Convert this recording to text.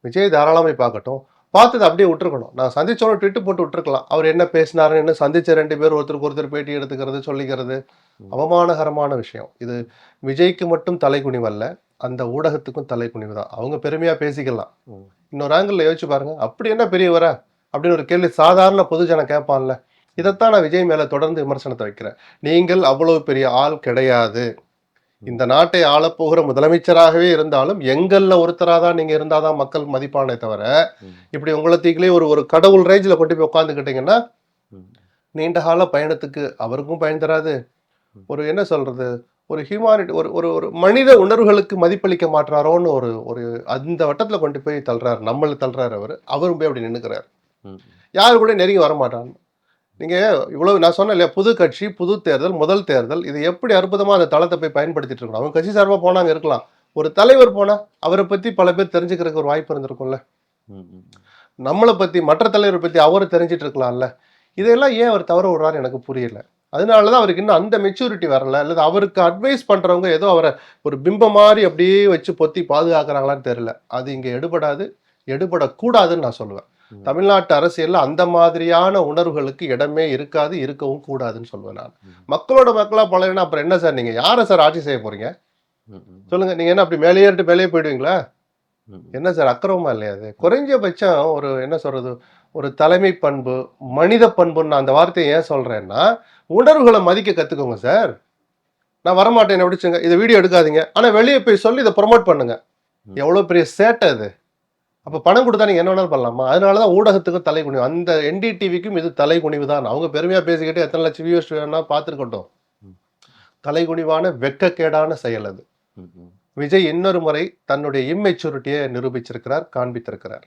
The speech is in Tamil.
விஜய் தாராளமாக போய் பார்க்கட்டும். பார்த்தது அப்படியே விட்டுருக்கணும். நான் சந்திச்சோன்னு ட்விட்டு போட்டு விட்டுருக்கலாம். அவர் என்ன பேசினாருன்னு, என்ன சந்திச்ச 2 பேர் ஒருத்தருக்கு ஒருத்தர் பேட்டி எடுத்துக்கிறது, சொல்லிக்கிறது அவமானகரமான விஷயம். இது விஜய்க்கு மட்டும் தலைகுனிவல்ல, அந்த ஊடகத்துக்கும் தலைகுனிவு தான். அவங்க பெருமையா பேசிக்கலாம். இன்னொரு ஆங்கிள் யோசிச்சு பாருங்க. அப்படி என்ன பெரியவரா அப்படின்னு ஒரு கேள்வி சாதாரண பொதுஜனம் கேட்பான்ல. இதைத்தான் நான் விஜய் மேல தொடர்ந்து விமர்சனத்தை வைக்கிறேன். நீங்கள் அவ்வளவு பெரிய ஆள் கிடையாது. இந்த நாட்டை ஆளப்போகிற முதலமைச்சராகவே இருந்தாலும் எங்கள்ல ஒருத்தராக தான் நீங்க இருந்தாதான் மக்கள் மதிப்பானே தவிர, இப்படி உங்களை தீக்கிலே ஒரு கடவுள் ரேஞ்சில் கொண்டு போய் உட்காந்துக்கிட்டீங்கன்னா நீண்ட கால பயணத்துக்கு அவருக்கும் பயன் தராது. ஒரு என்ன சொல்றது, ஒரு ஹியூமானிட்டி, ஒரு ஒரு ஒரு மனித உணர்வுகளுக்கு மதிப்பளிக்க மாட்டாரோன்னு ஒரு ஒரு அந்த வட்டத்துல கொண்டு போய் தள்ளுறாரு. நம்மளை தள்ளுறாரு. அவரும் போய் அப்படி நின்னுக்கிறாரு. யாரு கூட நெருங்கி வரமாட்டாங்க. நீங்க இவ்வளவு நான் சொன்னேன் இல்லையா, புது கட்சி, புது தேர்தல், முதல் தேர்தல், இது எப்படி அற்புதமா அந்த தளத்தை போய் பயன்படுத்திட்டு இருக்கணும். அவங்க கட்சி சார்பா போனாங்க இருக்கலாம். ஒரு தலைவர் போனா அவரை பத்தி பல பேர் தெரிஞ்சுக்கிறதுக்கு ஒரு வாய்ப்பு இருந்திருக்கும்ல. நம்மளை பத்தி, மற்ற தலைவரை பத்தி அவரு தெரிஞ்சிட்டு இருக்கலாம்ல. இதெல்லாம் ஏன் அவர் தவற விடுறாரு எனக்கு புரியல. அதனாலதான் அவருக்கு இன்னும் அந்த மெச்சூரிட்டி வரல. அல்லது அவருக்கு அட்வைஸ் பண்றவங்க ஏதோ அவரை ஒரு பிம்பம் மாதிரி அப்படியே வச்சு பொத்தி பாதுகாக்கிறாங்களான்னு தெரியல. அது இங்க எடுபடாது, எடுபடக்கூடாதுன்னு நான் சொல்லுவேன். தமிழ்நாட்டு அரசியல்ல அந்த மாதிரியான உணர்வுகளுக்கு இடமே இருக்காது, இருக்கவும் கூடாதுன்னு சொல்லுவேன் நான். மக்களோட மக்களா பழகினா அப்புறம் என்ன சார், நீங்க யாரை சார் ஆட்சி செய்ய போறீங்க சொல்லுங்க. நீங்க என்ன அப்படி மேலே ஏறிட்டு மேலே போயிடுவீங்களா? என்ன சார் அக்கிரமமா இல்லையா? அது குறைஞ்சபட்சம் ஒரு என்ன சொல்றது, ஒரு தலைமை பண்பு, மனித பண்புன்னு நான் அந்த வார்த்தையை ஏன் சொல்றேன்னா, உணர்வுகளை மதிக்க கத்துக்கோங்க சார். நான் வரமாட்டேன் எப்படிச்சுங்க, இதை வீடியோ எடுக்காதீங்க, ஆனா வெளியே போய் சொல்லி இதை ப்ரொமோட் பண்ணுங்க. எவ்வளவு பெரிய சேட்டை அது. அப்ப பணம் கொடுத்தா நீங்க என்ன வேணாலும் பண்ணலாமா? அதனாலதான் ஊடகத்துக்கும் தலைகுனிவு. அந்த NDTVக்கும் இது தலைகுனிவு தான். அவங்க பெருமையா பேசிக்கிட்டு எத்தனை லட்சம் வியூஸ் வேணா பார்த்துருக்கட்டும். தலைகுனிவான வெட்கக்கேடான செயல் அது. விஜய் இன்னொரு முறை தன்னுடைய இம்மெச்சூரிட்டியை நிரூபிச்சிருக்கிறார், காண்பித்திருக்கிறார்.